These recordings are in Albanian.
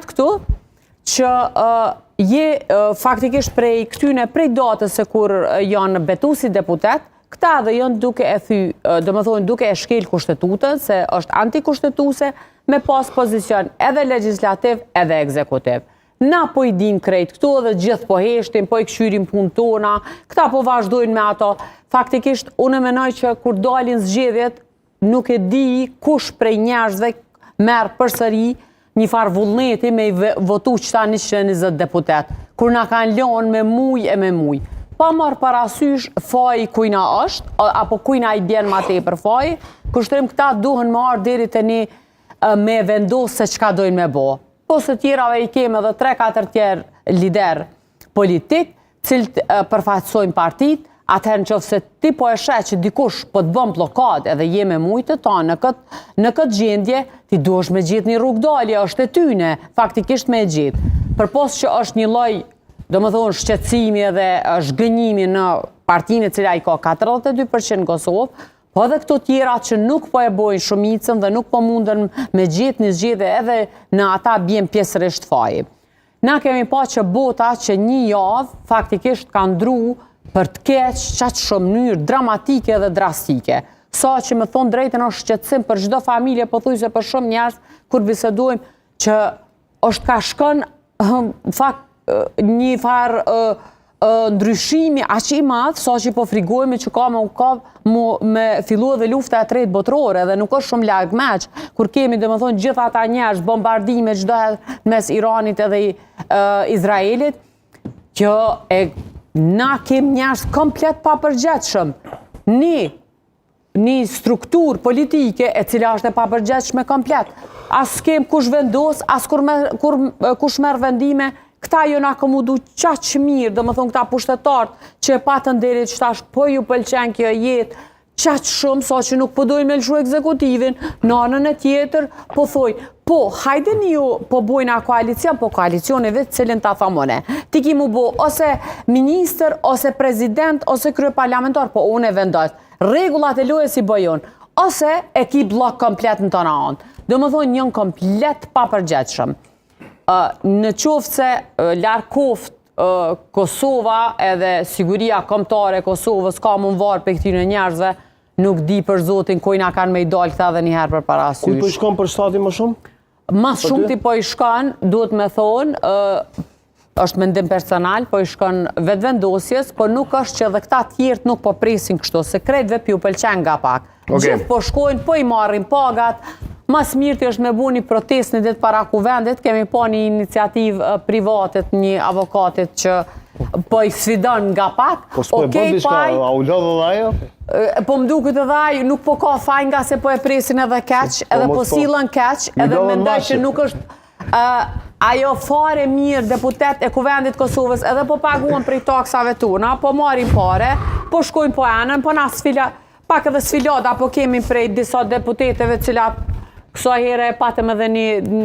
këtu që je faktikisht prej këtyne prej datës se kur janë betu si deputet, këta dhe janë duke e thy, do më thonë duke e shkel kushtetutën, se është antikushtetuese, me pas pozicion edhe legislativ edhe ekzekutiv. Na po i din krejt këtu dhe gjithë po heshtim, po i këshyrim punë tona, këta po vazhdojnë me ato. Faktikisht, unë menoj që kur dalin zgjedhjet, nuk e di kush prej njerëzve merë përsëri një farë vullneti me i votu qëta 120 deputet, kur na kanë lënë me muj e me muj. Pa marë parasysh faji kujna është, apo kujna i bjen ma te për faji, kushtrim këta duhen marë deri të një me vendosë se qka dojnë me bo. Po së tjerave i keme dhe 3-4 tjerë lider politik, cilët përfaqësojnë partit, atëherë në qofë se ti po e sheh që dikush po të bëm blokad edhe je me mujtë ta në këtë gjendje, ti duhesh me gjithë një rrugë dalje, është e tyne, faktikisht me gjithë. Përpos që është një lloj, do më thonë, shqetësimi edhe zhgënjimi në partinë e cila i ka 42% në Kosovë, po edhe këto tjera që nuk po e bojnë shumicën dhe nuk po mundën me gjithë një zgjedhje edhe në ata bjen pjesërisht faji. Na kemi pa që bota që një javë faktikisht ka ndru për të keq qatë shumë mënyrë dramatike dhe drastike. Sa që më thonë drejtën është shqetësim për çdo familje, po thuj se për shumë njerëz kur bisedojmë që është ka shkon një farë ndryshimi aq i madh, sa që po frigojmë që ka me fillu edhe lufta e tretë botërore dhe nuk është shumë larg meq, kur kemi domethënë gjithë ata njerëz bombardime çdo herë mes Iranit edhe Izraelit, që na kem njerëz komplet papërgjegjshëm. Një strukturë politike e cila është e papërgjegjshme komplet. As kem kush vendos, as kush merr vendime. Këta jo na komodu qaq mirë, do më thonë këta pushtetartë që e patën deri që tash po ju pëlqen kjo jetë, qaq shumë sa që nuk po dojnë me lëshu ekzekutivin, në anën e tjetër po thoj, po hajde një ju po bojna koalicion, po koalicioni vetë cilin ta thamone. Ti ki mu bo ose minister, ose prezident, ose kryeparlamentar, po unë e vendos. Rregullat e lojës si bojon, ose e ki blok komplet në tona anë. Do më thonë njën komplet papërgjegjshëm. Në qoftë se larë koft Kosova edhe siguria kombëtare Kosovës ka mund varë për këtyre njerëzve, nuk di për zotin kojna kanë me i dalë këta dhe njëherë për parasysh. Kuj po i shkon për shtati më shumë? Mas shumë ti po i shkon, duhet me thonë, është mendim personal, po i shkon vetë vendosjes, po nuk është që dhe këta tjertë nuk po presin kështu, se krejtve pju pëlqen nga pak. Gjithë po shkojnë, po i marrin pagat. Mas mirë të është me bu një protest në ditë para kuvendit, kemi po një iniciativë privatet, një avokatit që po i sfidon nga pak. Po s'po e bën diçka, a u lodhë dhe ajo? Po më duket edhe ajo, nuk po ka faj nga se po e presin edhe keq, edhe po silën keq, edhe mendoj që nuk është ajo fare mirë deputet e kuvendit Kosovës, edhe po paguan prej taksave tona, po marrin pare, po shkojnë po enën, po na pak edhe sfilada, po kemi prej disa deputeteve cilat këso herë e patëm edhe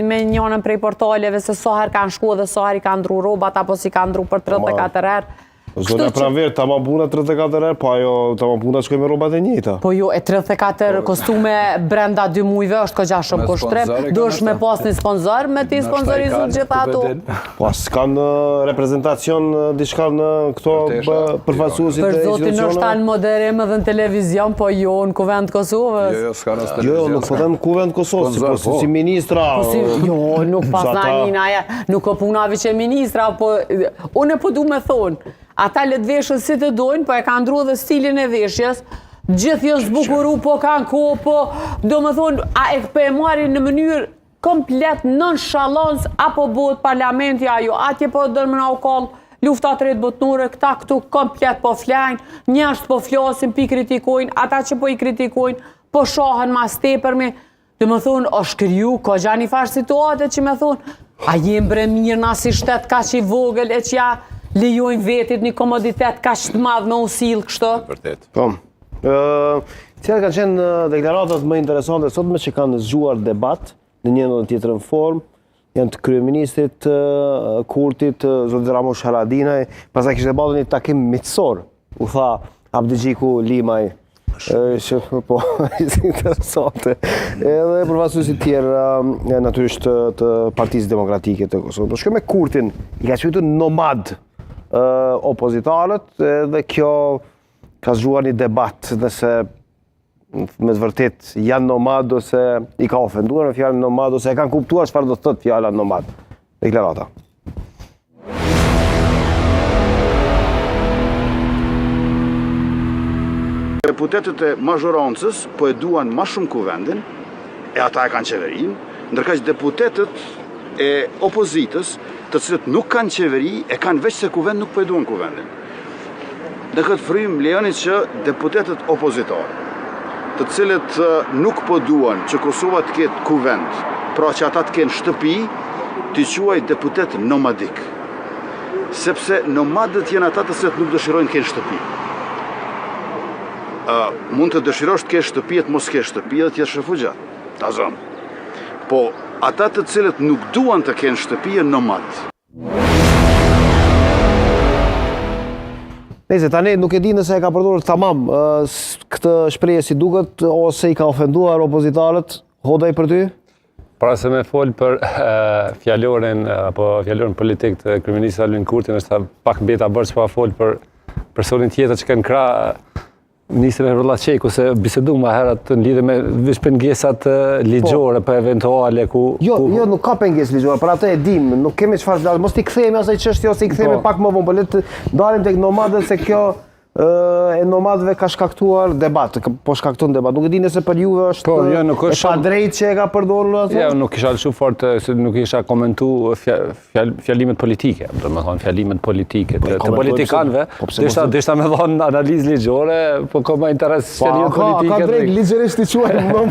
me njënën prej portaleve se sa herë kanë shku dhe sa herë i kanë ndru robat apo si kanë ndru për 34 herë. Zonë e praverë, ta ma buna 34 herë, po ajo ta ma buna shkoj me robat e njëta. Po jo, e 34 kostume brenda 2 mujve është këgja shumë kushtrim. Dush me pas një sponsor, me ti sponsorizu gjitha ato. Po as kanë reprezentacion diçka në këto përfaqësuesit e institucioneve? Për zotin është tanë moderim edhe në televizion, po jo në kuvend Kosovës. Jo, nuk po them kuvend Kosovës, po si ministra. Jo, nuk pas nanina, nuk o puna viceministra, po unë po du me thonë. Ata letë veshën si të dojnë, po e kanë ndru dhe stilin e veshjes, gjithë jo zbukuru, po kanë ko, po do më thonë, a e për e marrin në mënyrë komplet nonchalant apo bëhet parlamenti ajo, atje po dërmë na u kallë lufta tretë botnore, këta këtu komplet po flajnë, njerëz po flasin, pi kritikojnë, ata që po i kritikojnë, po shohen mas tepërmi, do më thonë, është kriju, ka gja një farë situate që me thonë, a jem bre mirë na si shtet ka që i vogël e që ja lejojnë vetit një komoditet ka që të madhë me usilë kështu? Vërtet. Po. Cilat kanë qenë deklaratat më interesante sotme që kanë zgjuar debat në një në tjetër formë, janë të kryeministrit Kurtit, zotit Ramush Haradinaj, pastaj kishte bërë një takim miqësor, u tha Abdigjiku Limaj Që po, ishte interesante. Edhe përfaqësuesit tjerë natyrisht të Partisë Demokratike të Kosovës. Shkoj me Kurtin, i ka quajtur nomad opozitarët dhe kjo ka zgjuar një debat nëse me të vërtet janë nomad ose i ka ofenduar me fjalën nomad ose e kanë kuptuar çfarë do të thotë fjala nomad. Deklarata. Deputetët e mazhorancës po e duan ma shumë kuvendin, e ata e kanë qeverin, ndërkaq deputetët e opozitës, të cilët nuk kanë qeveri, e kanë veç se kuvend nuk po e duan kuvendin. Në këtë frym lejoni që deputetët opozitarë, të cilët nuk po duan që Kosova të ketë kuvend, pra që ata të kenë shtëpi, t'i quaj deputet nomadik. Sepse nomadët janë ata të cilët nuk dëshirojnë të kenë shtëpi. Mund të dëshirosh të kesh shtëpi e të mos kesh shtëpi dhe të jesh refugjat. Ta zonë. Po ata të cilët nuk duan të kenë shtëpi janë nomad. Nëse tani nuk e di nëse e ka përdorur tamam këtë shprehje si duket ose i ka ofenduar opozitarët, hodaj për ty? Para se me fol për fjalorin politik të kryeministit Albin Kurtin, është pak mbeta bërë që pa fol për personin tjetër që kanë krah Ministrin e Rrëllaqeku, se bisedu ma herët në lidhe me vish pengesat ligjore për eventuale ku... Jo, nuk ka pengesë ligjore, për atë e dim, nuk kemi çfarë flasë, mos t'i kthehemi asaj çështje ose i kthehemi pak më vonë, po le të dalim tek nomadët se kjo e nomadëve ka shkaktuar debat, po shkakton debat. Nuk e di nëse për juve është e padrejtë që e ka përdorur atë? Ja, nuk isha lëshu fort, se nuk isha komentu fjalimet politike, do me thonë fjalimet politike të politikanëve, deshta me thonë analizë ligjore, po ka ma interes fjalimet politike. Ka drejt, ligjërisht i quajmë